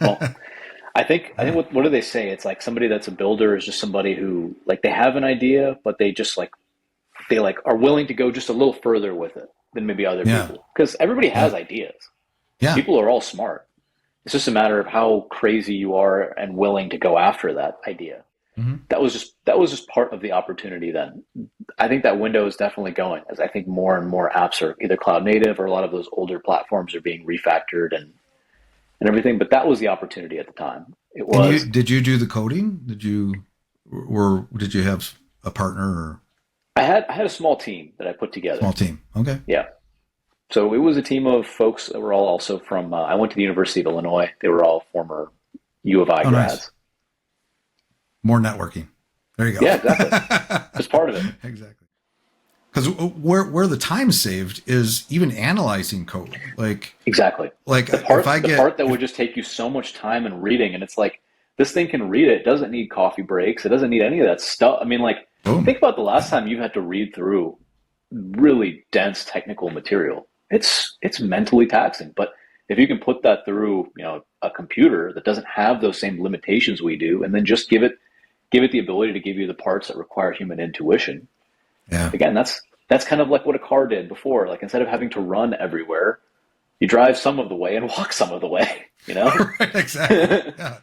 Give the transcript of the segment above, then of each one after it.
Well, I think what do they say? It's like somebody that's a builder is just somebody who like they have an idea, but they like are willing to go just a little further with it than maybe other Yeah. people. Because everybody Yeah. has ideas. Yeah. People are all smart. It's just a matter of how crazy you are and willing to go after that idea. Hmm. That was just part of the opportunity then. I think that window is definitely going as I think more and more apps are either cloud native or a lot of those older platforms are being refactored and everything. But that was the opportunity at the time. It And was did you do the coding? Did you have a partner or I had a small team that I put small together. team? Okay. Yeah. So it was a team of folks that were all also from I went to the University of Illinois. They were all former U of I Oh, nice. grads. More networking. There you go. Yeah, exactly. Just part of it. Exactly. Because where the time saved is even analyzing code. Exactly. Like The if part I the get part that would just take you so much time in reading, and it's like this thing can read it. It doesn't need coffee breaks. It doesn't need any of that stuff. I mean, like boom. think about the last time you've had to read through really dense technical material. It's mentally taxing. But if you can put that through, a computer that doesn't have those same limitations we do, and then just give it the ability to give you the parts that require human intuition. Yeah. Again, that's kind of like what a car did before. Like instead of having to run everywhere, you drive some of the way and walk some of the way, you know? Right. Exactly. Yeah.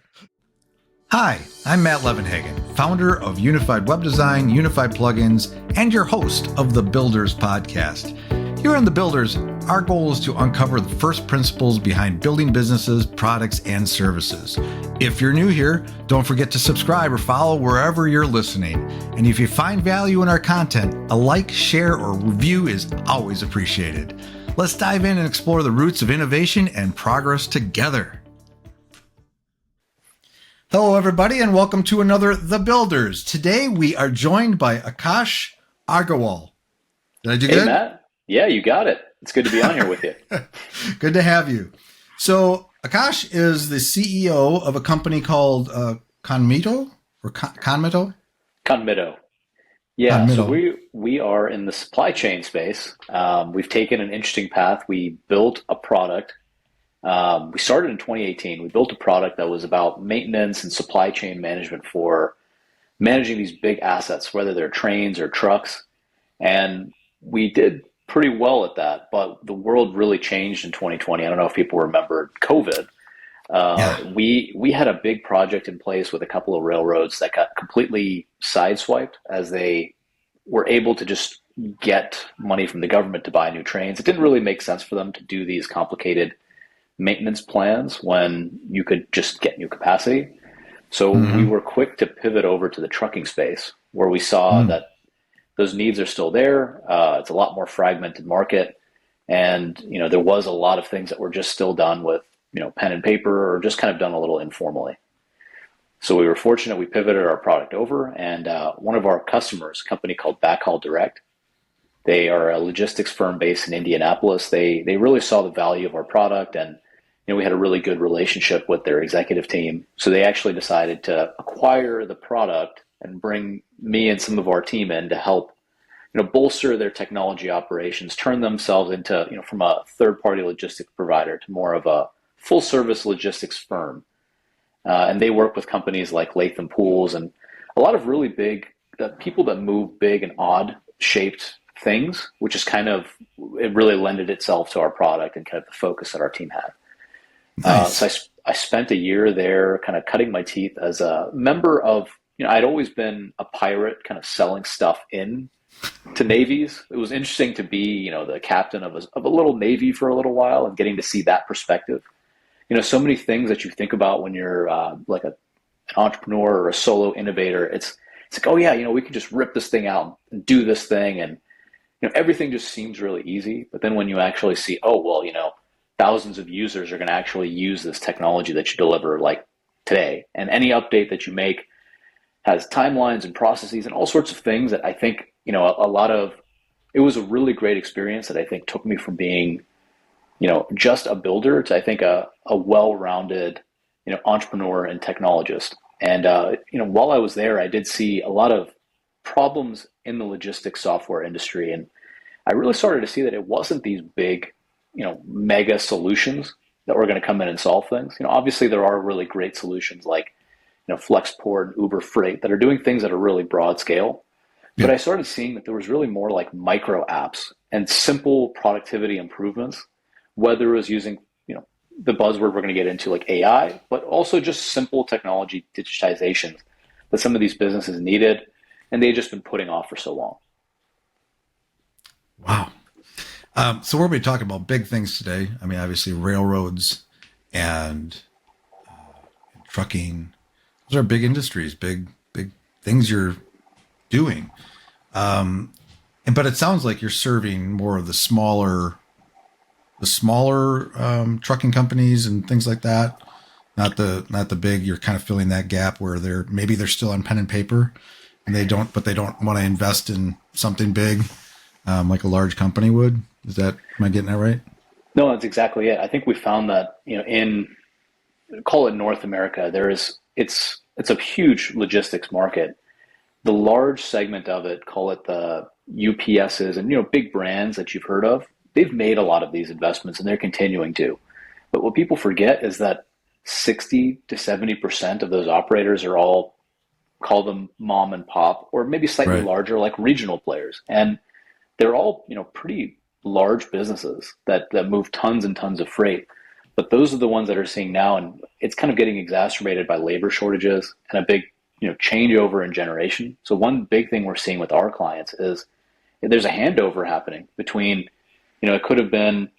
Hi, I'm Matt Levenhagen, founder of Unified Web Design, Unified Plugins, and your host of the Builders Podcast. Here on the Builders, our goal is to uncover the first principles behind building businesses, products, and services. If you're new here, don't forget to subscribe or follow wherever you're listening. And if you find value in our content, a like, share, or review is always appreciated. Let's dive in and explore the roots of innovation and progress together. Hello, everybody, and welcome to another The Builders. Today, we are joined by Akash Agarwal. Did I do Hey, good? Matt. Yeah, you got it. It's good to be on here with you. Good to have you. So, Akash is the CEO of a company called Conmitto or Conmitto? Conmitto. Yeah, so Conmitto. we are in the supply chain space. We've taken an interesting path. We built a product. We started in 2018. We built a product that was about maintenance and supply chain management for managing these big assets, whether they're trains or trucks. And we did pretty well at that, but the world really changed in 2020. I don't know if people remember COVID. Yeah. We had a big project in place with a couple of railroads that got completely sideswiped as they were able to just get money from the government to buy new trains. It didn't really make sense for them to do these complicated maintenance plans when you could just get new capacity. So we Mm-hmm. were quick to pivot over to the trucking space where we saw Mm. that those needs are still there. It's a lot more fragmented market. And, there was a lot of things that were just still done with, pen and paper or just kind of done a little informally. So we were fortunate we pivoted our product over and one of our customers, a company called Backhaul Direct, they are a logistics firm based in Indianapolis. They really saw the value of our product and we had a really good relationship with their executive team. So they actually decided to acquire the product and bring me and some of our team in to help bolster their technology operations, turn themselves into from a third party logistics provider to more of a full service logistics firm. And they work with companies like Latham Pools and a lot of really big people that move big and odd shaped things, which is kind of it really lended itself to our product and kind of the focus that our team had. So Nice. I spent a year there kind of cutting my teeth as a member of, I'd always been a pirate kind of selling stuff in to navies. It was interesting to be, the captain of a little navy for a little while and getting to see that perspective. So many things that you think about when you're like an entrepreneur or a solo innovator. It's like, oh yeah, we could just rip this thing out and do this thing. And, everything just seems really easy. But then when you actually see, oh, well, thousands of users are going to actually use this technology that you deliver like today. And any update that you make has timelines and processes and all sorts of things that I think, a lot of it was a really great experience that I think took me from being, just a builder to I think a well-rounded, entrepreneur and technologist. And, while I was there, I did see a lot of problems in the logistics software industry. And I really started to see that it wasn't these big, mega solutions that were going to come in and solve things. Obviously there are really great solutions like, Flexport and Uber Freight that are doing things at a really broad scale. But Yeah. I started seeing that there was really more like micro apps and simple productivity improvements, whether it was using, the buzzword we're going to get into like AI, but also just simple technology digitizations that some of these businesses needed and they've just been putting off for so long. Wow. So we're going to be talking about big things today. I mean, obviously railroads and trucking. Those are big industries, big things you're doing. But it sounds like you're serving more of the smaller trucking companies and things like that. Not the big. You're kind of filling that gap where they're still on pen and paper, and they don't want to invest in something big, like a large company would. Am I getting that right? No, that's exactly it. I think we found that, in call it North America, it's a huge logistics market. The large segment of it, call it the UPSs and big brands that you've heard of, they've made a lot of these investments and they're continuing to. But what people forget is that 60 to 70% of those operators are all, call them mom and pop, or maybe slightly Right. larger, like regional players. And they're all, pretty large businesses that move tons and tons of freight. But those are the ones that are seeing now, and it's kind of getting exacerbated by labor shortages and a big, changeover in generation. So one big thing we're seeing with our clients is there's a handover happening between, it could have been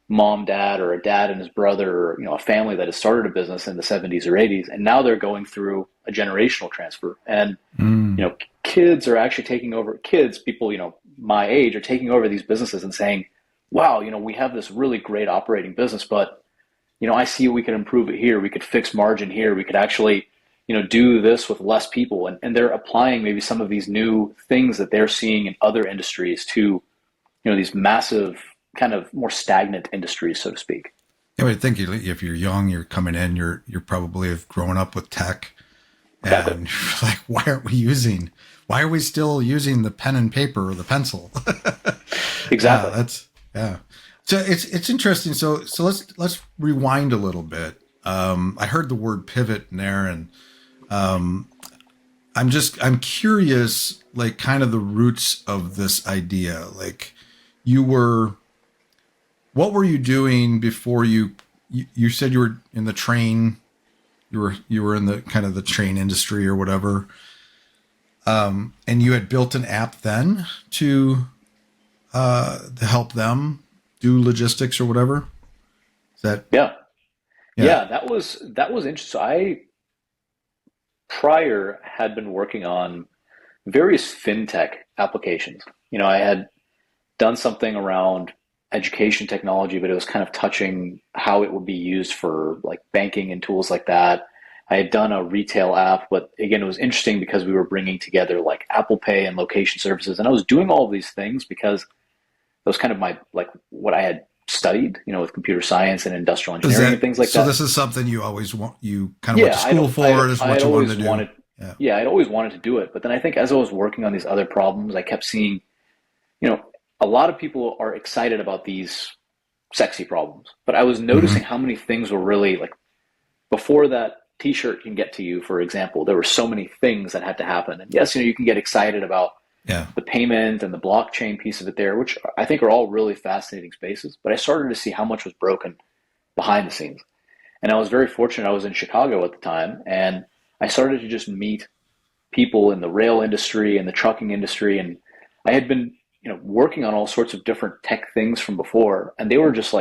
mom, dad, or a dad and his brother, or a family that has started a business in the 70s or 80s, and now they're going through a generational transfer. And Mm. kids are actually taking over. Kids, people, my age, are taking over these businesses and saying, "Wow, we have this really great operating business, but I see we could improve it here. We could fix margin here. We could actually, do this with less people." And they're applying maybe some of these new things that they're seeing in other industries to, these massive kind of more stagnant industries, so to speak. Yeah, but I think if you're young, you're coming in, you're probably have grown up with tech, Exactly. and you're like, why are we still using the pen and paper or the pencil? Yeah, Exactly. yeah. So it's interesting. So let's rewind a little bit. I heard the word pivot in there, and I'm curious, like kind of the roots of this idea. Like, you were what were you doing before you said you were in the train, you were in the kind of the train industry or whatever, and you had built an app then to help them do logistics or whatever. Is that Yeah. yeah? Yeah. That was interesting. So I prior had been working on various fintech applications. I had done something around education technology, but it was kind of touching how it would be used for like banking and tools like that. I had done a retail app, but again, it was interesting because we were bringing together like Apple Pay and location services. And I was doing all of these things because that was kind of my, like what I had studied, with computer science and industrial Is engineering and that things like so? that. This is something you kind of went to Yeah, school for. This is I what had you wanted always to do. wanted, Yeah. yeah, I'd always wanted to do it. But then I think as I was working on these other problems, I kept seeing, you know, a lot of people are excited about these sexy problems, but I was Hmm. noticing how many things were really like before that t-shirt can get to you, for example, there were so many things that had to happen. And yes, you can get excited about Yeah. the payment and the blockchain piece of it there, which I think are all really fascinating spaces. But I started to see how much was broken behind the scenes. And I was very fortunate. I was in Chicago at the time, and I started to just meet people in the rail industry and the trucking industry. And I had been, working on all sorts of different tech things from before. And they were just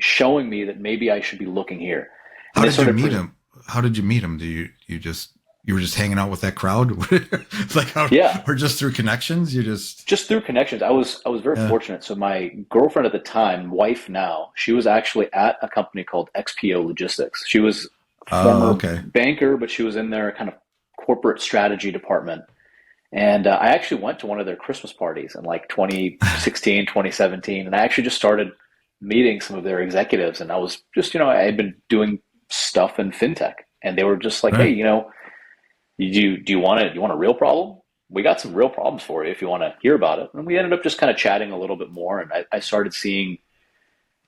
showing me that maybe I should be looking here. And How they did you started, meet him? How did you meet him? Do you were just hanging out with that crowd? Like how, yeah, or just through connections? You just just through connections. I was very yeah. fortunate. So my girlfriend at the time, wife now, she was actually at a company called XPO Logistics. She was a Oh, former okay. banker, but she was in their kind of corporate strategy department. And I actually went to one of their Christmas parties in like 2016, 2017, and I actually just started meeting some of their executives. And I was just, I had been doing stuff in fintech, and they were just like, "Hey, Right. do you want a real problem? We got some real problems for you if you want to hear about it." And we ended up just kind of chatting a little bit more, and I started seeing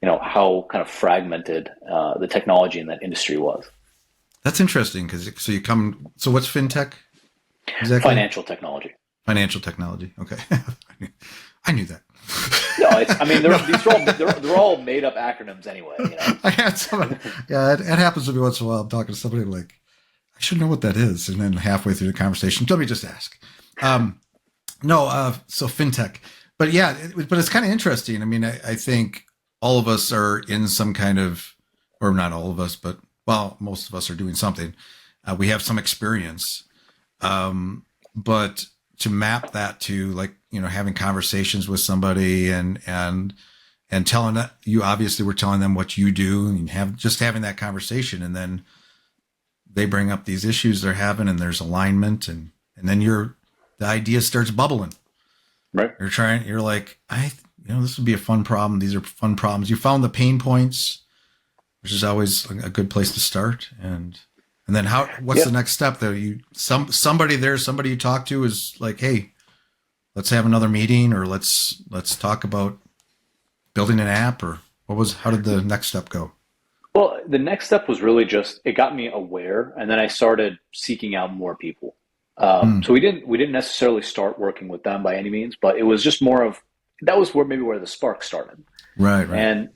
how kind of fragmented the technology in that industry was. That's interesting because so what's fintech exactly? Financial technology. Financial technology. Okay. I knew that. No, I mean, No. they're all made up acronyms anyway. I had some, yeah, it happens to me once in a while. I'm talking to somebody like, I should know what that is. And then halfway through the conversation, let me just ask. No, so fintech, but yeah, but it's kind of interesting. I mean, I think all of us are in some kind of, or not all of us, but well, most of us are doing something. We have some experience, but to map that to like, having conversations with somebody and telling that you obviously were telling them what you do and having that conversation. And then they bring up these issues they're having and there's alignment and then the idea starts bubbling. Right. You're like, this would be a fun problem. These are fun problems. You found the pain points, which is always a good place to start. And then what's the next step though? Somebody you talk to is like, hey, let's have another meeting or let's talk about building an app or how did the next step go? Well, the next step was really just, it got me aware, and then I started seeking out more people. So we didn't necessarily start working with them by any means, but it was just more of, that was where the spark started. Right. And,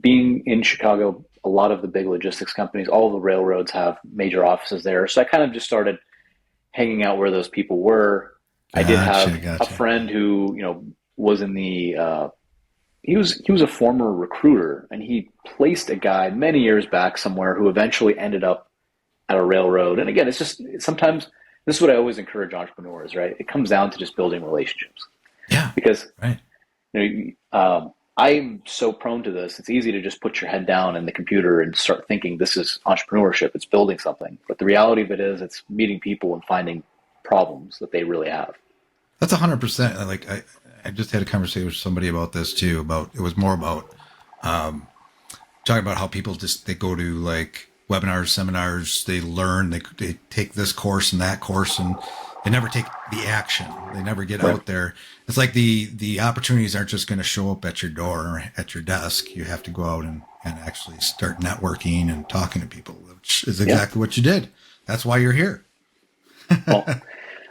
being in Chicago, a lot of the big logistics companies, all the railroads have major offices there. So I kind of just started hanging out where those people were. I did have a friend who, was in the, he was a former recruiter, and he placed a guy many years back somewhere who eventually ended up at a railroad. And again, it's just sometimes this is what I always encourage entrepreneurs, right? It comes down to just building relationships. Yeah. Because right. I'm so prone to this. It's easy to just put your head down in the computer and start thinking this is entrepreneurship. It's building something. But the reality of it is it's meeting people and finding problems that they really have. That's 100%. Like I just had a conversation with somebody about this too. It was more about talking about how people they go to like webinars, seminars, they learn, they take this course and that course, and they never take the action. They never get out there. It's like the opportunities aren't just going to show up at your door or at your desk. You have to go out and actually start networking and talking to people, which is exactly what you did. That's why you're here. Well,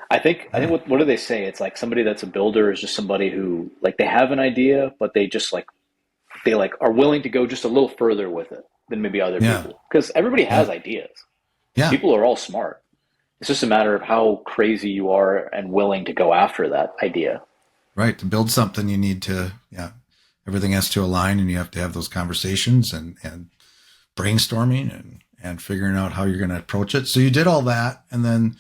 I think what do they say? It's like somebody that's a builder is just somebody who like they have an idea, but they just they are willing to go just a little further with it than maybe other people. Because everybody has ideas. Yeah. People are all smart. It's just a matter of how crazy you are and willing to go after that idea. Right. To build something, you need to, everything has to align and you have to have those conversations and brainstorming and figuring out how you're going to approach it. So you did all that. And then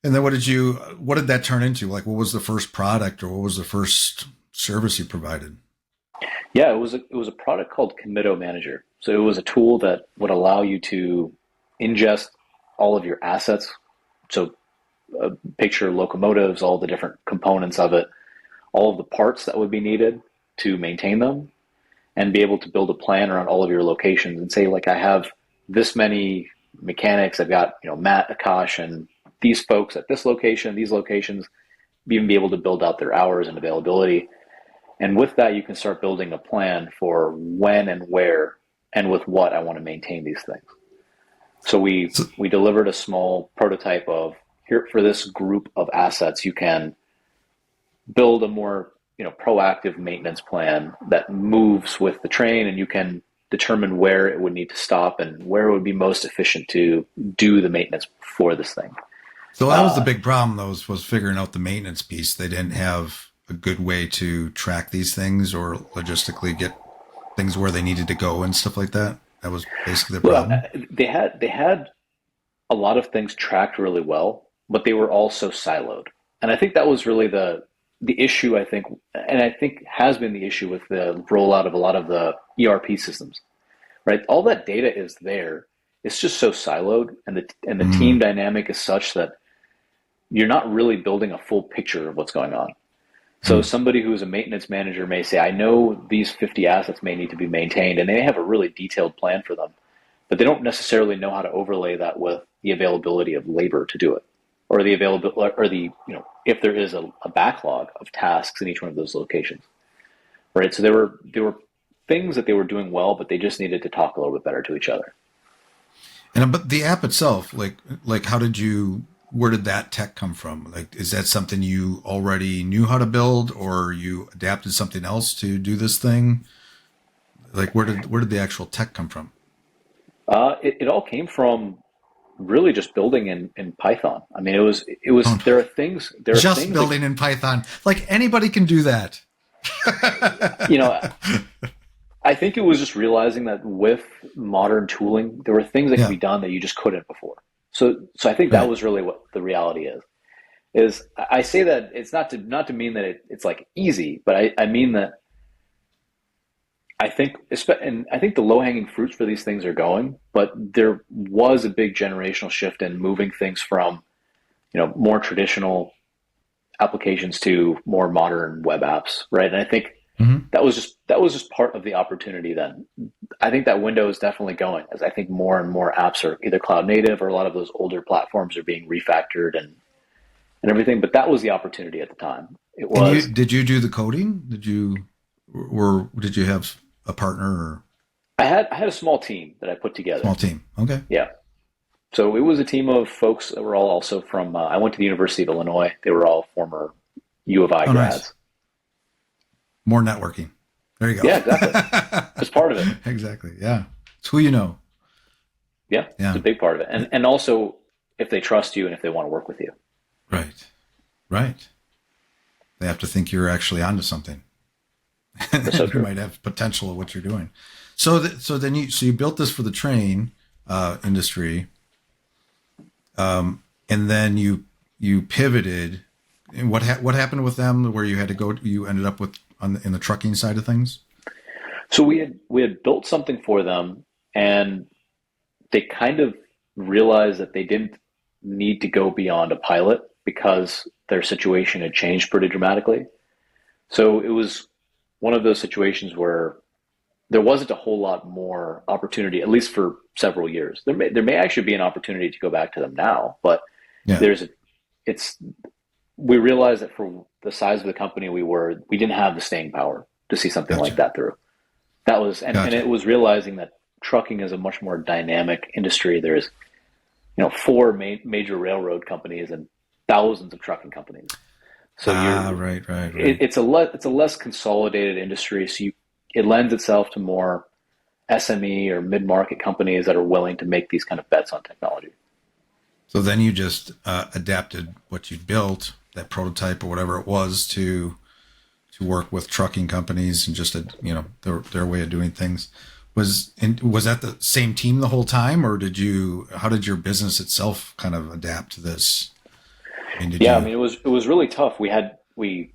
what did that turn into? Like, what was the first product or what was the first service you provided? Yeah, it was a product called Conmitto Manager. So it was a tool that would allow you to ingest all of your assets. So picture locomotives, all the different components of it, all of the parts that would be needed to maintain them, and be able to build a plan around all of your locations and say, like, I have this many mechanics. I've got, Matt, Akash, and these folks at this location, these locations, even be able to build out their hours and availability. And with that, you can start building a plan for when and where and with what I want to maintain these things. So we delivered a small prototype of, here for this group of assets, you can build a more proactive maintenance plan that moves with the train, and you can determine where it would need to stop and where it would be most efficient to do the maintenance for this thing. So that was the big problem, though, was figuring out the maintenance piece. They didn't have a good way to track these things or logistically get things where they needed to go and stuff like that. That was basically the problem. They had a lot of things tracked really well, but they were all so siloed. And I think that was really the issue, I think, and I think has been the issue with the rollout of a lot of the ERP systems, right? All that data is there. It's just so siloed, and the team dynamic is such that you're not really building a full picture of what's going on. So somebody who's a maintenance manager may say, I know these 50 assets may need to be maintained, and they may have a really detailed plan for them, but they don't necessarily know how to overlay that with the availability of labor to do it, or the availability, or the, if there is a backlog of tasks in each one of those locations, right? So they were things that they were doing well, but they just needed to talk a little bit better to each other. And but the app itself, like where did that tech come from? Like, is that something you already knew how to build, or you adapted something else to do this thing? Like, where did the actual tech come from? It all came from really just building in Python. I mean, Oh, there no. are Just things that, building in Python. Like anybody can do that. you know, I think it was just realizing that with modern tooling, there were things that could Yeah. be done that you just couldn't before. So I think that Right. was really what the reality is. Is I say that it's not to mean that it's like easy, but I mean that and I think the low hanging fruits for these things are going, but there was a big generational shift in moving things from, more traditional applications to more modern web apps, right? And I think Hmm. that was just part of the opportunity then. I think that window is definitely going, as I think more and more apps are either cloud native or a lot of those older platforms are being refactored and everything. But that was the opportunity at the time. It And was did you do the coding? Or did you have a partner or I had a small team that I put together. small team? Okay. Yeah. So it was a team of folks that were all also from. I went to the University of Illinois. They were all former U of I Oh, nice. grads. More networking. There you go. Yeah, exactly. It's part of it. Exactly. Yeah. It's who you know. Yeah, it's Yeah. a big part of it. And also if they trust you and if they want to work with you. Right. Right. They have to think you're actually onto something. That's so You true. might have potential of what you're doing. So you built this for the train industry, and then you pivoted. And what happened with them? Where you had to go? You ended up with in the trucking side of things. So we had built something for them, and they kind of realized that they didn't need to go beyond a pilot because their situation had changed pretty dramatically. So it was one of those situations where there wasn't a whole lot more opportunity, at least for several years. There may actually be an opportunity to go back to them now, but Yeah. there's it's we realized that for the size of the company we didn't have the staying power to see something like Gotcha. that through. That was and Gotcha. it was realizing that trucking is a much more dynamic industry. There's four major railroad companies and thousands of trucking companies. So Ah, right, right, right. it's a less consolidated industry. So it lends itself to more SME or mid market companies that are willing to make these kind of bets on technology. So then you just adapted what you built, that prototype or whatever it was, to work with trucking companies and just their way of doing things. Was that the same team the whole time, or how did your business itself kind of adapt to this? I mean, did Yeah, I you? mean it was really tough. We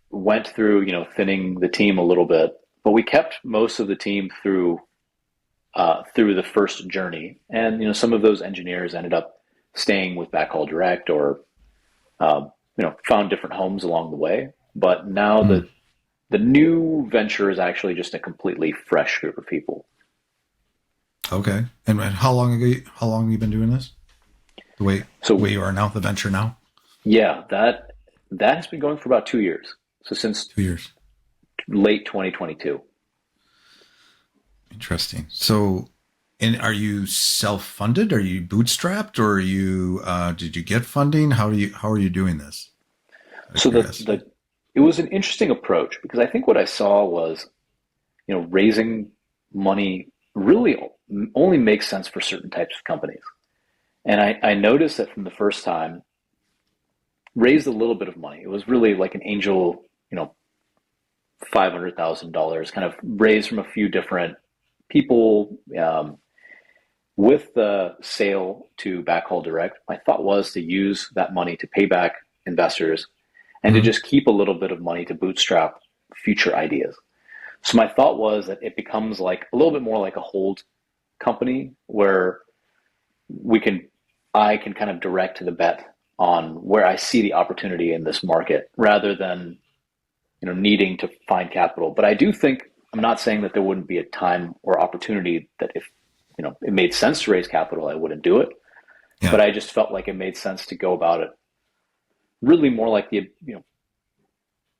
went through thinning the team a little bit, but we kept most of the team through the first journey, and some of those engineers ended up staying with Backhaul Direct or found different homes along the way. But now Hmm, the new venture is actually just a completely fresh group of people. okay. And how long ago? How long have you been doing this? The way So you are now, the venture now. yeah, that has been going for about 2 years. So since 2 years. late 2022. Interesting. So, and are you self-funded? Are you bootstrapped, or did you get funding? How are you doing this? Out of So curiosity. it was an interesting approach because I think what I saw was raising money really only makes sense for certain types of companies. And I noticed that from the first time, raised a little bit of money. It was really like an angel, $500,000 kind of raised from a few different people. With the sale to Backhaul Direct, my thought was to use that money to pay back investors and to Hmm. just keep a little bit of money to bootstrap future ideas. So my thought was that it becomes like a little bit more like a hold company where we can I can kind of direct the bet on where I see the opportunity in this market rather than needing to find capital. But I do think I'm not saying that there wouldn't be a time or opportunity that if it made sense to raise capital, I wouldn't do it. Yeah. But I just felt like it made sense to go about it really more like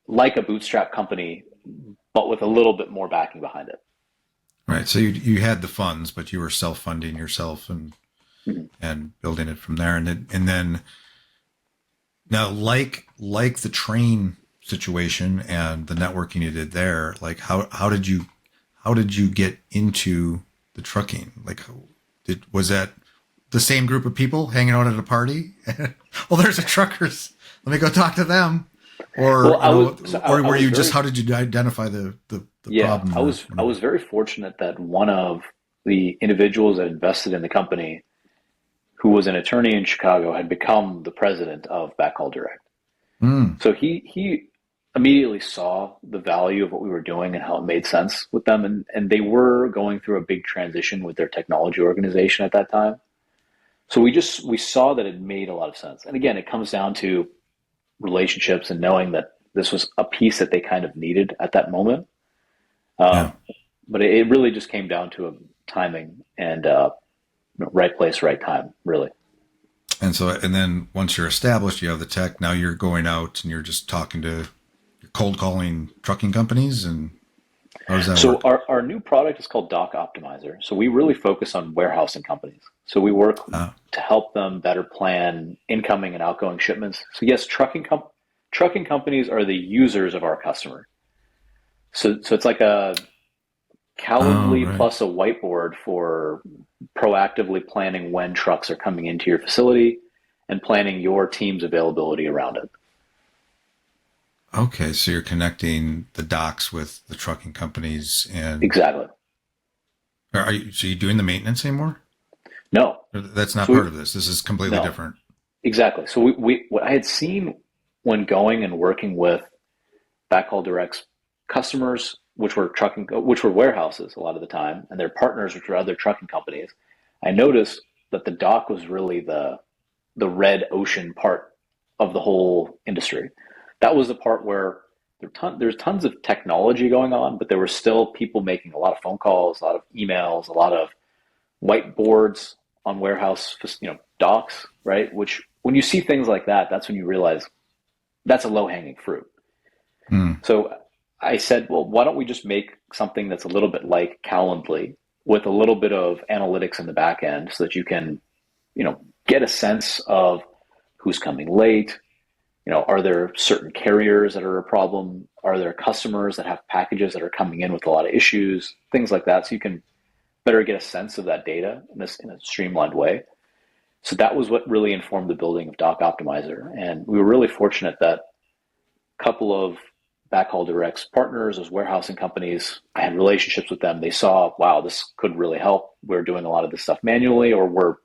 like a bootstrap company, but with a little bit more backing behind it. Right. So you had the funds, but you were self-funding yourself and building it from there. And then now, like the train situation and the networking you did there, like how did you get into the trucking? Like, was that the same group of people hanging out at a party? Well, there's a truckers. Let me go talk to them. Or were you just, how did you identify the problem? I was very fortunate that one of the individuals that invested in the company, who was an attorney in Chicago, had become the president of Backhaul Direct. So he immediately saw the value of what we were doing and how it made sense with them. And they were going through a big transition with their technology organization at that time. So we saw that it made a lot of sense. And again, it comes down to relationships and knowing that this was a piece that they kind of needed at that moment. But it really just came down to a timing and right place, right time, really. And then once you're established, you have the tech. Now you're going out and you're just you're cold calling trucking companies. And how does that work? So our new product is called Dock Optimizer. So we really focus on warehousing companies. So we work to help them better plan incoming and outgoing shipments. So yes, trucking companies are the users of our customer. So it's like a Calendly plus a whiteboard for proactively planning when trucks are coming into your facility and planning your team's availability around it. Okay, so you're connecting the docks with the trucking companies, and exactly. So you doing the maintenance anymore? No, that's not part of this. This is completely different. Exactly. So what I had seen when going and working with Backhaul Direct's customers, which were warehouses a lot of the time, and their partners, which were other trucking companies, I noticed that the dock was really the red ocean part of the whole industry. That was the part where there's tons of technology going on, but there were still people making a lot of phone calls, a lot of emails, a lot of whiteboards on warehouse, docks, right? Which when you see things like that, that's when you realize that's a low-hanging fruit. So I said, well, why don't we just make something that's a little bit like Calendly with a little bit of analytics in the back end so that you can, get a sense of who's coming late. Are there certain carriers that are a problem? Are there customers that have packages that are coming in with a lot of issues? Things like that. So you can better get a sense of that data in a streamlined way. So that was what really informed the building of Dock Optimizer. And we were really fortunate that a couple of Backhaul Direct's partners, those warehousing companies, I had relationships with them. They saw, wow, this could really help. We're doing a lot of this stuff manually, or we're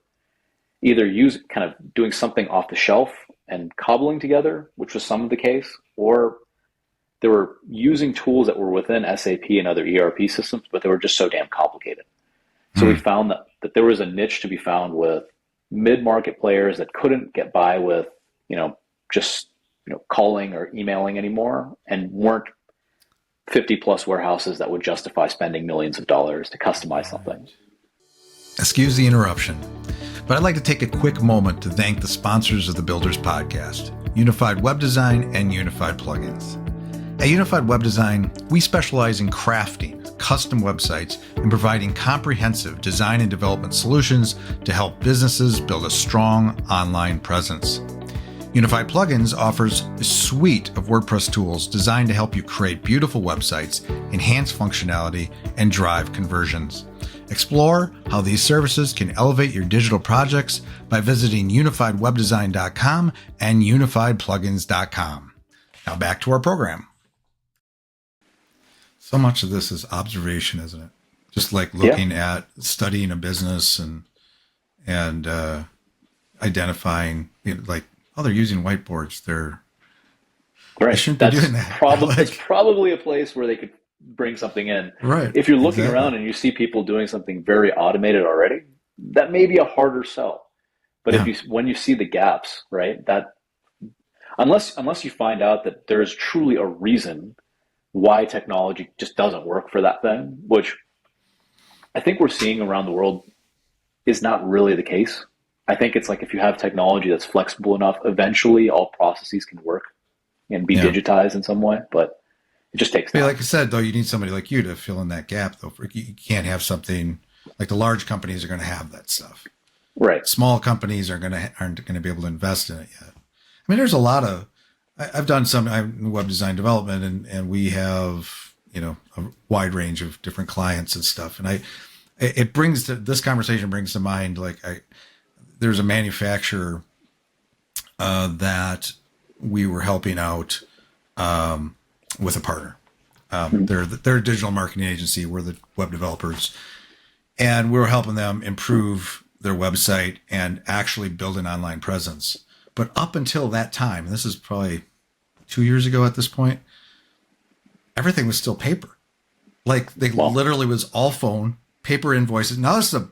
either kind of doing something off the shelf and cobbling together, which was some of the case, or they were using tools that were within SAP and other ERP systems, but they were just so damn complicated. So we found that there was a niche to be found with mid-market players that couldn't get by with, just calling or emailing anymore, and weren't 50 plus warehouses that would justify spending millions of dollars to customize something. Excuse the interruption, but I'd like to take a quick moment to thank the sponsors of the Builders Podcast, Unified Web Design and Unified Plugins. At Unified Web Design, we specialize in crafting custom websites and providing comprehensive design and development solutions to help businesses build a strong online presence. Unified Plugins offers a suite of WordPress tools designed to help you create beautiful websites, enhance functionality, and drive conversions. Explore how these services can elevate your digital projects by visiting unifiedwebdesign.com and unifiedplugins.com. Now back to our program. So much of this is observation, isn't it? Just like looking at studying a business and identifying, they're using whiteboards. They shouldn't be doing that. It's probably a place where they could bring something in. Right. If you're looking around and you see people doing something very automated already, that may be a harder sell. But when you see the gaps, right, that unless you find out that there is truly a reason why technology just doesn't work for that thing, which I think we're seeing around the world is not really the case. I think it's like if you have technology that's flexible enough, eventually all processes can work and be digitized in some way. But It just takes But time. like I said, though, you need somebody like you to fill in that gap, though. You can't have something like the large companies are going to have that stuff. Right. Small companies aren't going to be able to invest in it yet. I mean, there's a lot of, I've done some web design development, and we have, a wide range of different clients and stuff. And this conversation brings to mind, like, there's a manufacturer that we were helping out with a partner. They're a digital marketing agency. We're the web developers, and we were helping them improve their website and actually build an online presence. But up until that time, and this is probably 2 years ago at this point, everything was still paper. Like they literally was all phone, paper invoices. Now this is a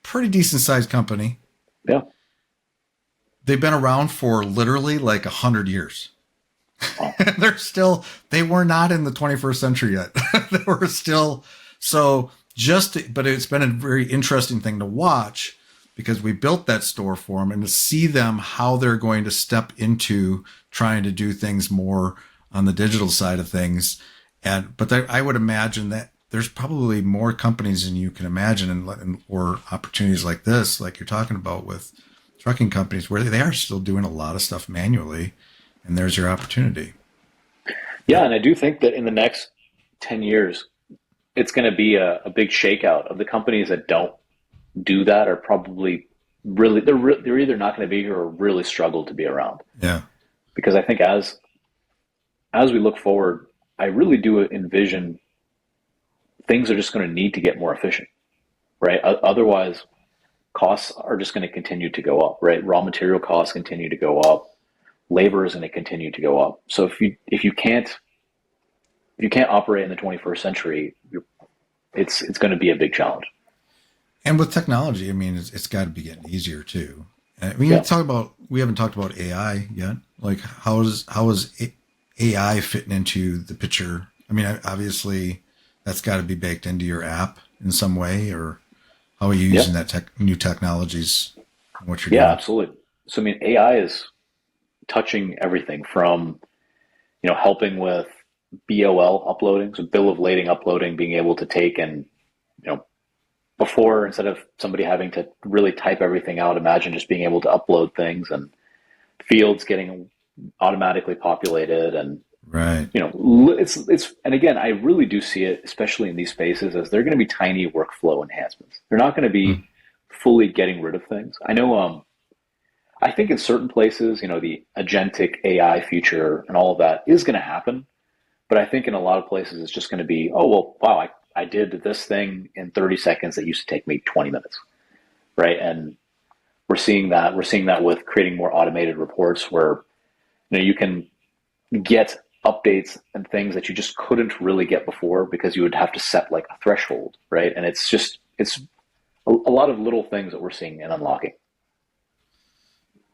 pretty decent sized company. Yeah. They've been around for literally like 100 years. Wow. They were not in the 21st century yet. They were still, but it's been a very interesting thing to watch, because we built that store for them, and to see them, how they're going to step into trying to do things more on the digital side of things. But I would imagine that there's probably more companies than you can imagine, or opportunities like this, like you're talking about with trucking companies, where they are still doing a lot of stuff manually, and there's your opportunity. Yeah, and I do think that in the next 10 years, it's going to be a big shakeout of the companies that don't do that are probably they're either not going to be here or really struggle to be around. Yeah. Because I think as we look forward, I really do envision things are just going to need to get more efficient, right? Otherwise, costs are just going to continue to go up, right? Raw material costs continue to go up. Labor is going to continue to go up. So if you can't operate in the 21st century, it's going to be a big challenge. And with technology, I mean, it's got to be getting easier too. We haven't talked about AI yet. Like, how is AI fitting into the picture? I mean, obviously, that's got to be baked into your app in some way, or how are you using that new technologies? What you're doing? Yeah, absolutely. So, I mean, AI is touching everything from, helping with BOL uploading, so bill of lading uploading, being able to take and, before, instead of somebody having to really type everything out, imagine just being able to upload things and fields getting automatically populated. And right, it's and again, I really do see it, especially in these spaces, as they're going to be tiny workflow enhancements. They're not going to be fully getting rid of things. I know. I think in certain places, the agentic AI future and all of that is going to happen, but I think in a lot of places it's just going to be, oh well, wow, I did this thing in 30 seconds that used to take me 20 minutes, right? And we're seeing that with creating more automated reports where you can get updates and things that you just couldn't really get before, because you would have to set like a threshold, right? And it's a lot of little things that we're seeing and unlocking.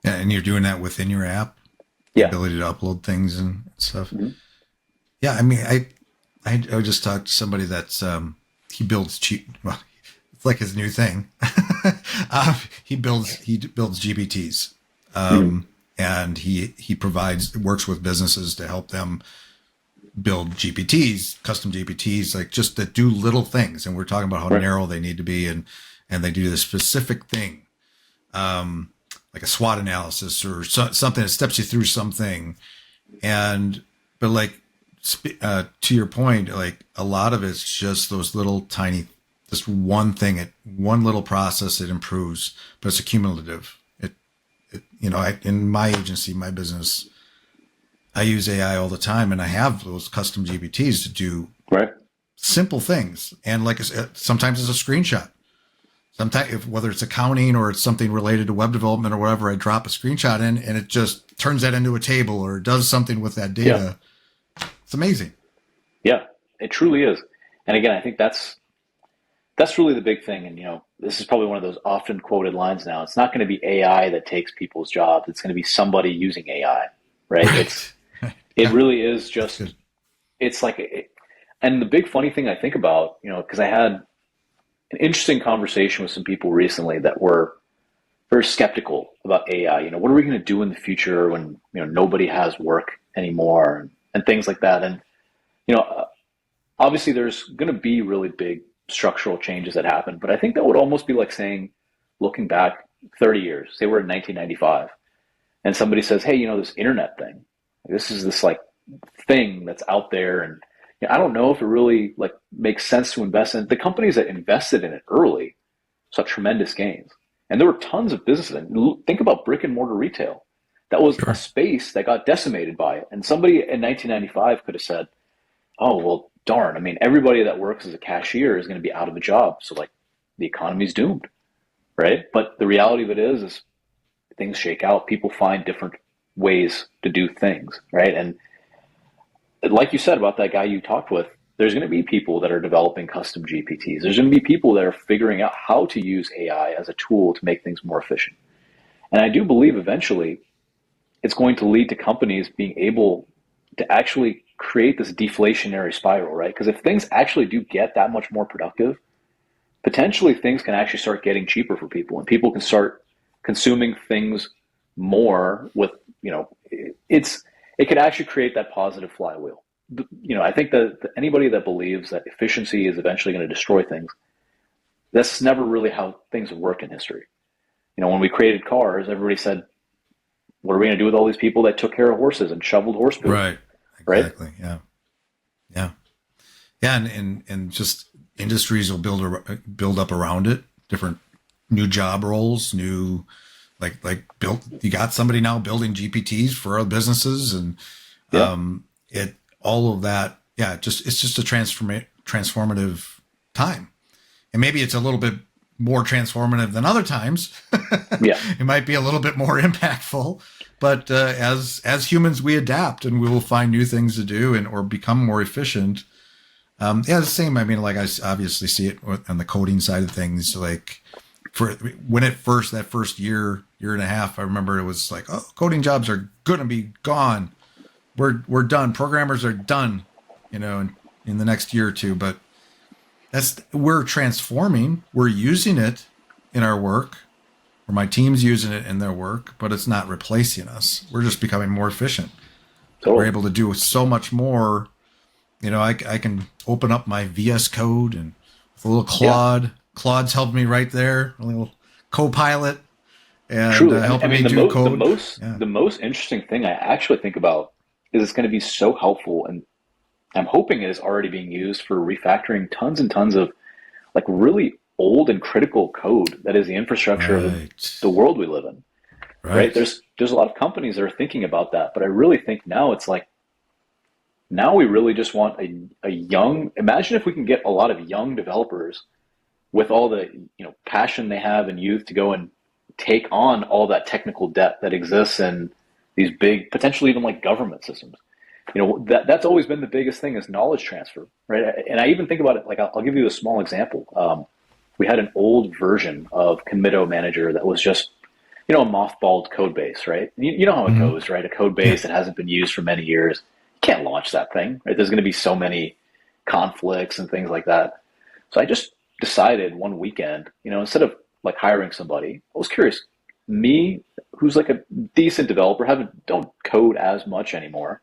Yeah, and you're doing that within your app, the ability to upload things and stuff. Mm-hmm. Yeah, I mean, I just talked to somebody that's he builds cheap. Well, it's like his new thing. He builds GPTs, and he works with businesses to help them build GPTs, custom GPTs, like just that do little things. And we're talking about how narrow they need to be, and they do this specific thing, like a SWOT analysis or something that steps you through something, but like. To your point, like a lot of it's just those little tiny, just one thing, one little process it improves, but it's accumulative. In my agency, my business, I use AI all the time, and I have those custom GPTs to do simple things. And like sometimes it's a screenshot. Sometimes, whether it's accounting or it's something related to web development or whatever, I drop a screenshot in, and it just turns that into a table or does something with that data. Yeah. It's amazing. Yeah, it truly is. And again, I think that's really the big thing. And, this is probably one of those often quoted lines now. It's not going to be AI that takes people's jobs. It's going to be somebody using AI, right? It really is just, it's like, and the big funny thing I think about, because I had an interesting conversation with some people recently that were very skeptical about AI. What are we going to do in the future when, nobody has work anymore? And things like that. And you know, obviously there's going to be really big structural changes that happen, but I think that would almost be like saying, looking back 30 years, say we're in 1995, and somebody says, hey, this internet thing, this is this like thing that's out there, and I don't know if it really like makes sense to invest in. The companies that invested in it early saw tremendous gains, and there were tons of businesses. Think about brick and mortar retail. That was a Sure. space that got decimated by it, and somebody in 1995 could have said, oh, well, darn. I mean, everybody that works as a cashier is going to be out of a job. So, like, the economy's doomed, right? But the reality of it is things shake out. People find different ways to do things, right? And like you said about that guy you talked with, there's going to be people that are developing custom GPTs. There's going to be people that are figuring out how to use AI as a tool to make things more efficient. And I do believe eventually it's going to lead to companies being able to actually create this deflationary spiral, right? Because if things actually do get that much more productive, potentially things can actually start getting cheaper for people, and people can start consuming things more with, it could actually create that positive flywheel. I think that anybody that believes that efficiency is eventually going to destroy things, that's never really how things have worked in history. When we created cars, everybody said, what are we going to do with all these people that took care of horses and shoveled horse poop? Right. Right? Exactly. Yeah. Yeah. Yeah. And just industries will build up around it, different new job roles, new, you got somebody now building GPTs for other businesses, and Yeah. all of that. Yeah. It's just a transformative time. And maybe it's a little bit more transformative than other times. Yeah. It might be a little bit more impactful, but as humans, we adapt and we will find new things to do or become more efficient. The same. I mean, like I obviously see it on the coding side of things. Like for when that first year and a half, I remember it was like, oh, coding jobs are going to be gone. We're done. Programmers are done, in the next year or two. But we're transforming. We're using it in our work, or my team's using it in their work, but it's not replacing us. We're just becoming more efficient. Totally. We're able to do so much more. I can open up my VS Code and with a little Claude. Yeah. Claude's helped me right there, a little Copilot, and helping me do code. The most interesting thing I actually think about is it's going to be so helpful, and I'm hoping it is already being used for refactoring tons and tons of like really old and critical code that is the infrastructure of the world we live in. Right? There's a lot of companies that are thinking about that, but I really think now it's like, now we really just want a young, imagine if we can get a lot of young developers with all the passion they have and youth to go and take on all that technical debt that exists in these big, potentially even like government systems. That's always been the biggest thing, is knowledge transfer, right? And I even think about it, like I'll give you a small example. We had an old version of Conmitto Manager that was just, a mothballed code base, right? You know how it goes, right? A code base that hasn't been used for many years. You can't launch that thing, right? There's going to be so many conflicts and things like that. So I just decided one weekend, instead of like hiring somebody, I was curious, me, who's like a decent developer, don't code as much anymore,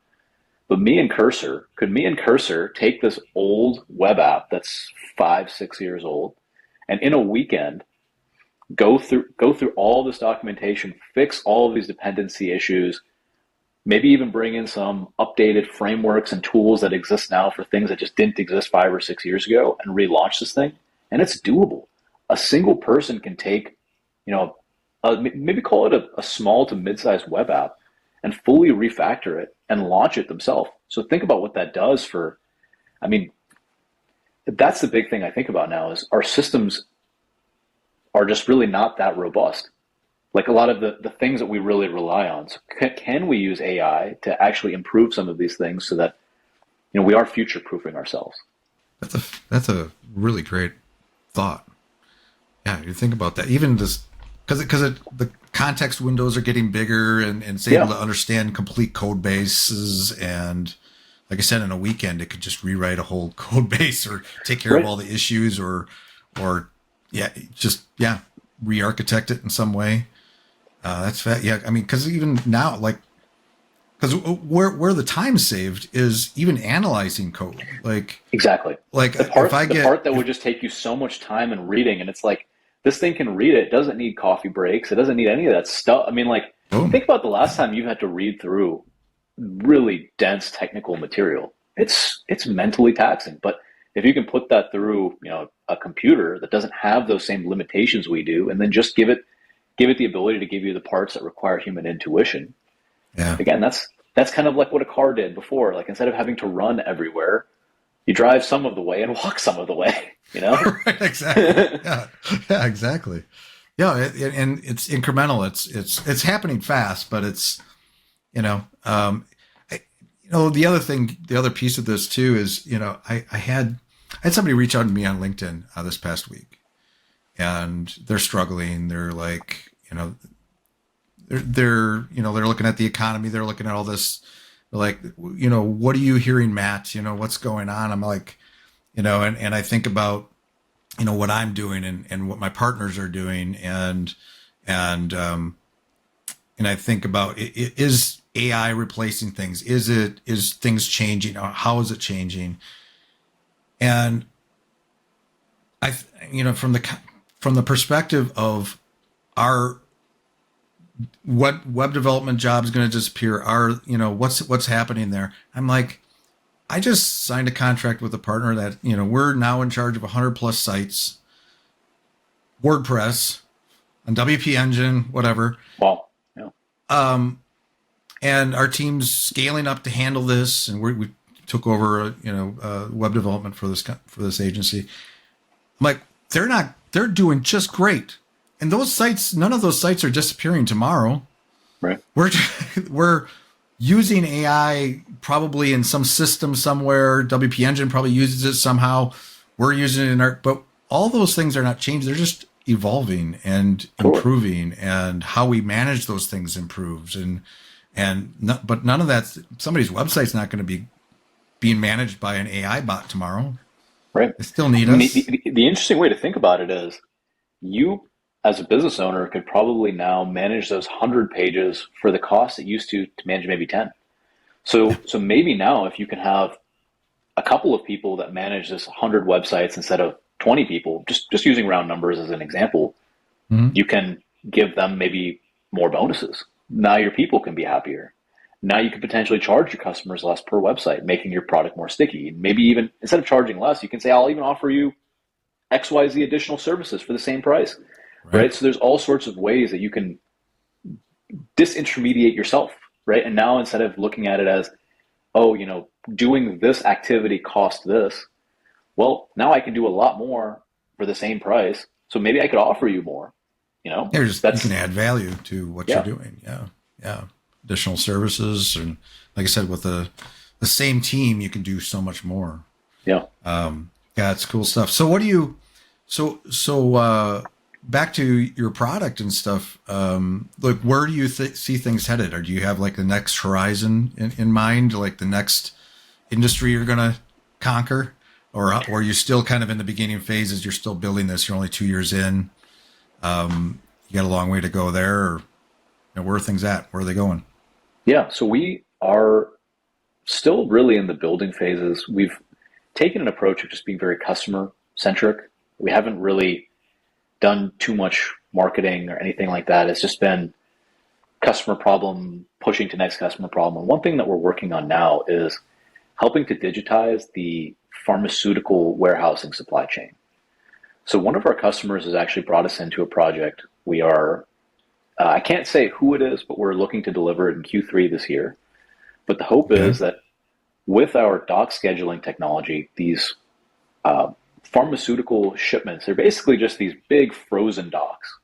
but could me and Cursor take this old web app that's 5-6 years old, and in a weekend go through all this documentation, fix all of these dependency issues, maybe even bring in some updated frameworks and tools that exist now for things that just didn't exist 5 or 6 years ago, and relaunch this thing? And it's doable. A single person can take, maybe call it a small to mid-sized web app and fully refactor it and launch it themselves. So think about what that does that's the big thing I think about now, is our systems are just really not that robust. Like a lot of the things that we really rely on. So can we use AI to actually improve some of these things so that, we are future-proofing ourselves? That's a really great thought. Yeah, you think about that. Even this, because the context windows are getting bigger, and it's able to understand complete code bases. And like I said, in a weekend, it could just rewrite a whole code base or take care of all the issues, or re-architect it in some way. That's fat. Yeah, I mean, because even now, like because where the time saved is even analyzing code. Exactly. Like The part that would just take you so much time in reading, and it's like this thing can read it. It doesn't need coffee breaks. It doesn't need any of that stuff. I mean, like boom, think about the last time you've had to read through really dense technical material. It's mentally taxing. But if you can put that through, a computer that doesn't have those same limitations we do, and then just give it the ability to give you the parts that require human intuition. yeah. Again, that's kind of like what a car did before. Like instead of having to run everywhere, you drive some of the way and walk some of the way. Right, exactly. Yeah, exactly. Yeah, and it's incremental. It's happening fast, but it's the other thing, the other piece of this too is I had somebody reach out to me on LinkedIn this past week, and they're struggling. They're like they're looking at the economy. They're looking at all this. They're like, what are you hearing, Matt? What's going on? I'm like, and I think about, what I'm doing and what my partners are doing. And I think about, is AI replacing things? Is things changing? How is it changing? And from the perspective of our web development job is going to disappear. What's happening there? I'm like, I just signed a contract with a partner that, we're now in charge of 100 plus sites, WordPress, and WP Engine, whatever. Wow. Yeah. And our team's scaling up to handle this. And we took over, web development for this agency. I'm like, they're doing just great. And those sites, none of those sites are disappearing tomorrow. Right. We're using AI probably in some system somewhere. WP Engine probably uses it somehow. We're using it in our, but all those things are not changed. They're just evolving and improving, and how we manage those things improves. But none of that. Somebody's website's not going to be being managed by an AI bot tomorrow. Right. They still need us. The interesting way to think about it is, you as a business owner could probably now manage those 100 pages for the cost it used to manage maybe 10. So maybe now if you can have a couple of people that manage this 100 websites instead of 20 people, just using round numbers as an example, you can give them maybe more bonuses. Now your people can be happier. Now you can potentially charge your customers less per website, making your product more sticky. Maybe even instead of charging less, you can say, I'll even offer you XYZ additional services for the same price. Right. So there's all sorts of ways that you can disintermediate yourself. Right. And now instead of looking at it as, doing this activity cost this, well, now I can do a lot more for the same price. So maybe I could offer you more. You can add value to what you're doing. Yeah. Yeah. Additional services. And like I said, with the same team, you can do so much more. Yeah. It's cool stuff. So what do you, back to your product and stuff, where do you see things headed? Or do you have like the next horizon in mind, like the next industry you're going to conquer? Or are you still kind of in the beginning phases? You're still building this. You're only 2 years in. You got a long way to go there. Or where are things at? Where are they going? Yeah. So we are still really in the building phases. We've taken an approach of just being very customer centric. We haven't really done too much marketing or anything like that. It's just been customer problem, pushing to next customer problem. And one thing that we're working on now is helping to digitize the pharmaceutical warehousing supply chain. So one of our customers has actually brought us into a project. We are, I can't say who it is, but we're looking to deliver it in Q3 this year. But the hope is that with our dock scheduling technology, these pharmaceutical shipments, they're basically just these big frozen docks.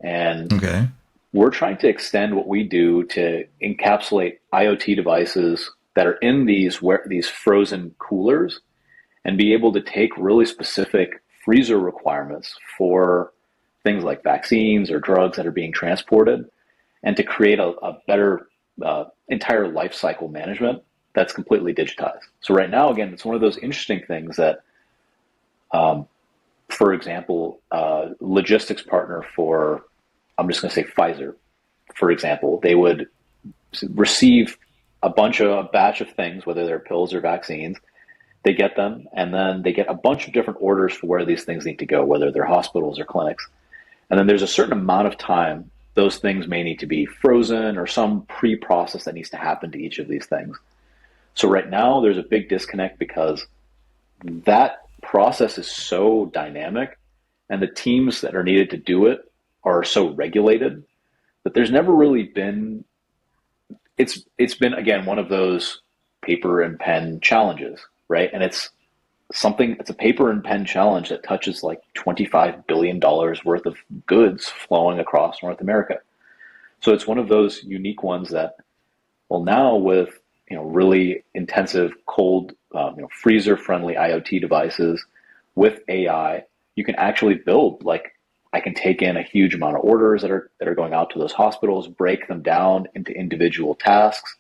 And we're trying to extend what we do to encapsulate IoT devices that are in these frozen coolers and be able to take really specific freezer requirements for things like vaccines or drugs that are being transported, and to create a better entire life cycle management that's completely digitized. So right now, again, it's one of those interesting things that, for example, logistics partner for, I'm just going to say Pfizer, for example, they would receive a batch of things, whether they're pills or vaccines. They get them, and then they get a bunch of different orders for where these things need to go, whether they're hospitals or clinics. And then there's a certain amount of time those things may need to be frozen or some pre-process that needs to happen to each of these things. So right now there's a big disconnect because that process is so dynamic and the teams that are needed to do it are so regulated that there's never really been it's been again one of those paper and pen challenges, right? And it's a paper and pen challenge that touches like $25 billion worth of goods flowing across North America. So it's one of those unique ones that, well, now with really intensive cold, freezer friendly IoT devices with AI, you can actually build like I can take in a huge amount of orders that are going out to those hospitals, break them down into individual tasks,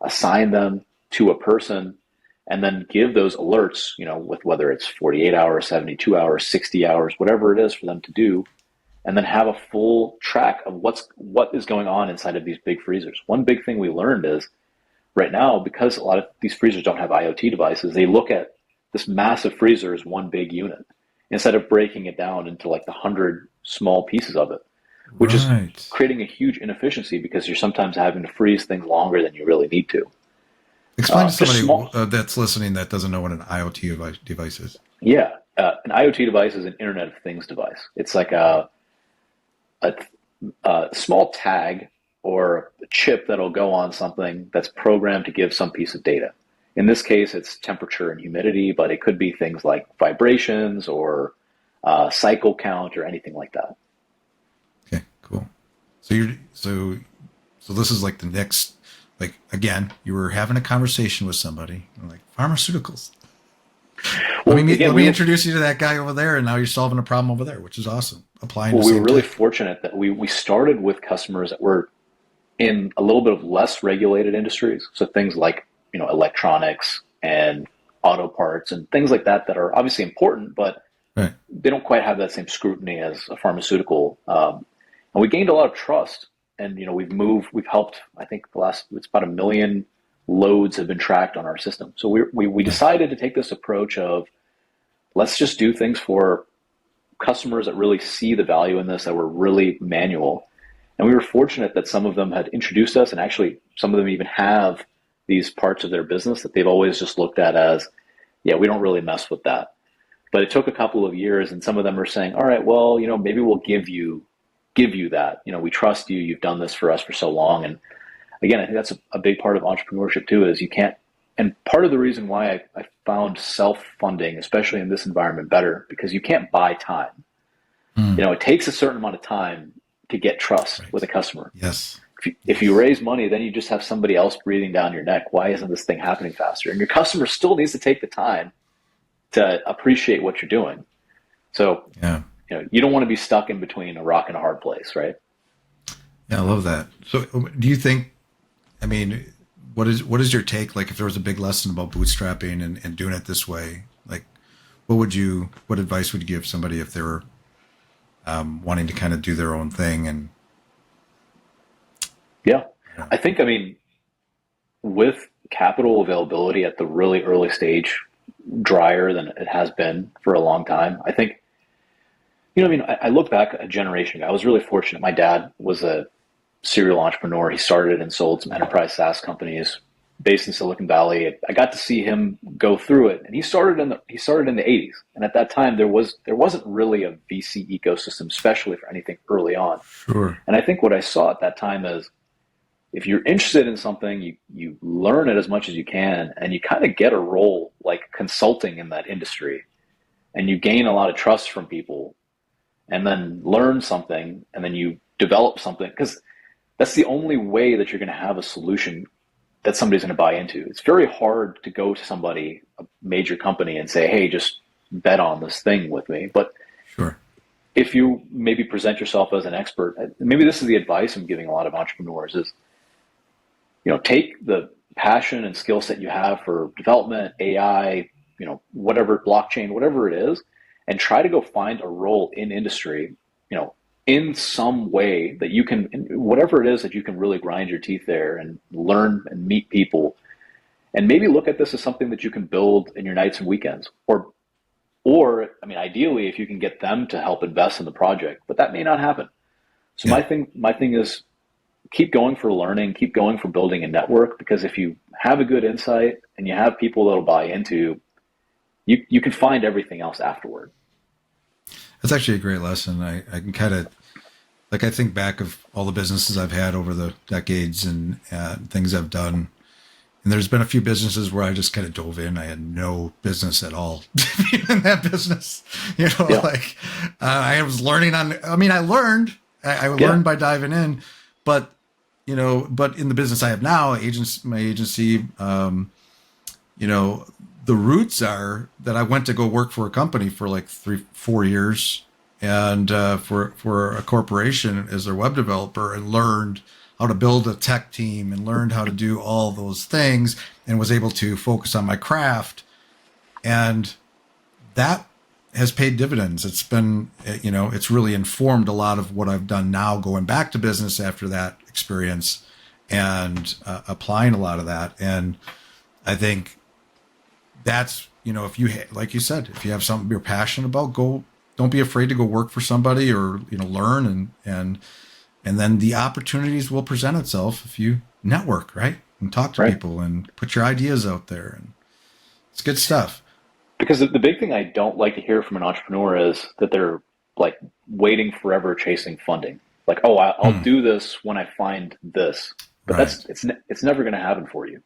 assign them to a person, and then give those alerts, with whether it's 48 hours, 72 hours, 60 hours, whatever it is for them to do, and then have a full track of what is going on inside of these big freezers. One big thing we learned is right now, because a lot of these freezers don't have IoT devices, they look at this massive freezer as one big unit instead of breaking it down into like the 100 small pieces of it, which is Right. creating a huge inefficiency because you're sometimes having to freeze things longer than you really need to. Explain to Just somebody small. that's listening that doesn't know what an IoT device is. Yeah, an IoT device is an Internet of Things device. It's like a, a small tag or a chip that'll go on something that's programmed to give some piece of data. In this case, it's temperature and humidity, but it could be things like vibrations or cycle count or anything like that. Okay, cool. So this is like the next, like, again, you were having a conversation with somebody like pharmaceuticals. Well, Let again, me introduce you to that guy over there, and now you're solving a problem over there, which is awesome. Applying the we were same really tech. fortunate that we started with customers that were in a little bit of less regulated industries. So things like, electronics and auto parts and things like that are obviously important, but Right. they don't quite have that same scrutiny as a pharmaceutical. And we gained a lot of trust. And we've helped. I think it's about 1 million loads have been tracked on our system. So we Nice. decided to take this approach of let's just do things for customers that really see the value in this, that were really manual. And we were fortunate that some of them had introduced us, and actually some of them even have these parts of their business that they've always just looked at as, yeah, we don't really mess with that. But it took a couple of years, and some of them are saying, all right, well, maybe we'll give you that. We trust you. You've done this for us for so long. And again, I think that's a big part of entrepreneurship too, is you can't, and part of the reason why I found self-funding, especially in this environment, better, because you can't buy time. Hmm. It takes a certain amount of time to get trust with Right. a customer. Yes. If you Yes. raise money, then you just have somebody else breathing down your neck. Why isn't this thing happening faster? And your customer still needs to take the time to appreciate what you're doing. So, Yeah. you don't want to be stuck in between a rock and a hard place, right? Yeah, I love that. So, do you think? I mean, what is your take? Like, if there was a big lesson about bootstrapping and doing it this way, like, what advice would you give somebody if they were wanting to kind of do their own thing? And Yeah. you know, I mean, with capital availability at the really early stage, drier than it has been for a long time, I think, I look back a generation ago, I was really fortunate. My dad was a serial entrepreneur. He started and sold some enterprise SaaS companies based in Silicon Valley. I got to see him go through it, and he started in the 80s. And at that time, there wasn't really a VC ecosystem, especially for anything early on. sure. And I think what I saw at that time is if you're interested in something, you learn it as much as you can, and you kind of get a role like consulting in that industry, and you gain a lot of trust from people, and then learn something, and then you develop something because that's the only way that you're going to have a solution that somebody's going to buy into. It's very hard to go to somebody, a major company, and say, hey, just bet on this thing with me. But Sure. if you maybe present yourself as an expert, maybe this is the advice I'm giving a lot of entrepreneurs is, take the passion and skill set you have for development, AI, whatever, blockchain, whatever it is, and try to go find a role in industry, in some way that you can, whatever it is that you can really grind your teeth there and learn and meet people, and maybe look at this as something that you can build in your nights and weekends, or I mean, ideally, if you can get them to help invest in the project, but that may not happen. So Yeah. my thing is keep going for learning, keep going for building a network, because if you have a good insight and you have people that'll buy into, you can find everything else afterward. That's actually a great lesson. I can kind of, like, I think back of all the businesses I've had over the decades and things I've done. And there's been a few businesses where I just kind of dove in. I had no business at all in that business. Like I was learning I learned by diving in, but in the business I have now, my agency, the roots are that I went to go work for a company for like 3-4 years and for a corporation as their web developer, and learned how to build a tech team and learned how to do all those things and was able to focus on my craft. And that has paid dividends. It's been, it's really informed a lot of what I've done now, going back to business after that experience and applying a lot of that. And I think that's, if you, like you said, if you have something you're passionate about, don't be afraid to go work for somebody or, learn and then the opportunities will present itself if you network, right? And talk to people and put your ideas out there. And it's good stuff. Because the big thing I don't like to hear from an entrepreneur is that they're like waiting forever, chasing funding. Like, oh, I'll do this when I find this, but it's never going to happen for you.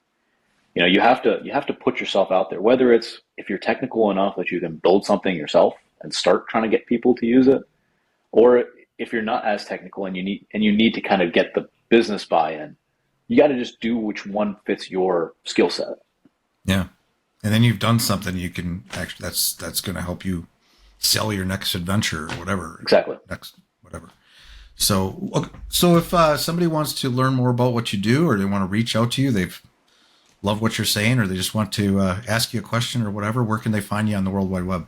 You have to put yourself out there, whether it's if you're technical enough that you can build something yourself and start trying to get people to use it, or if you're not as technical and you need to kind of get the business buy-in, you got to just do which one fits your skill set. Yeah. And then you've done something you can actually, that's going to help you sell your next adventure or whatever. Exactly. Next, whatever. So if somebody wants to learn more about what you do, or they want to reach out to you, they've loved what you're saying, or they just want to ask you a question or whatever, where can they find you on the World Wide Web?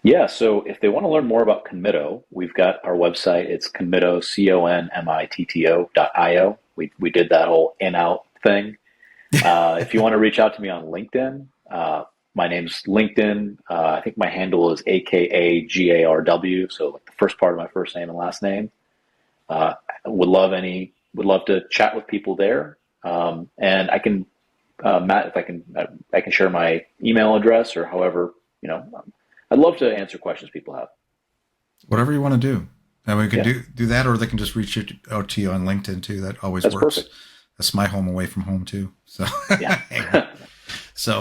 Yeah, so if they want to learn more about Conmitto, we've got our website. It's Conmitto, CONMITTO.io. We did that whole in-out thing. If you want to reach out to me on LinkedIn, my name's LinkedIn. I think my handle is AKAGARW, so like the first part of my first name and last name. Would love to chat with people there. And I can, Matt, if I can share my email address or however, I'd love to answer questions people have. Whatever you want to do. And we can do that, or they can just reach out to you on LinkedIn too. That always works. Perfect. That's my home away from home too. So, So,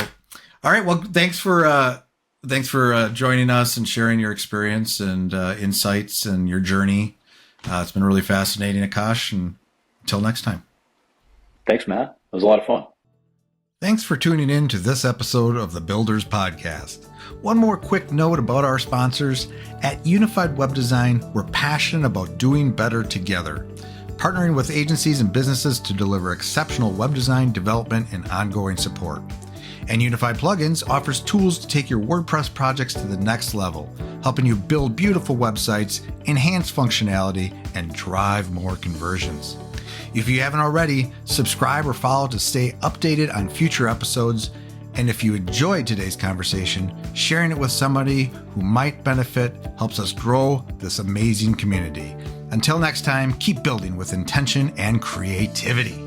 all right. Well, thanks for joining us and sharing your experience and insights and your journey. It's been really fascinating, Akash. And until next time. Thanks, Matt. It was a lot of fun. Thanks for tuning in to this episode of the Builders Podcast. One more quick note about our sponsors. At Unified Web Design, we're passionate about doing better together, partnering with agencies and businesses to deliver exceptional web design, development, and ongoing support. And Unified Plugins offers tools to take your WordPress projects to the next level, helping you build beautiful websites, enhance functionality, and drive more conversions. If you haven't already, subscribe or follow to stay updated on future episodes. And if you enjoyed today's conversation, sharing it with somebody who might benefit helps us grow this amazing community. Until next time, keep building with intention and creativity.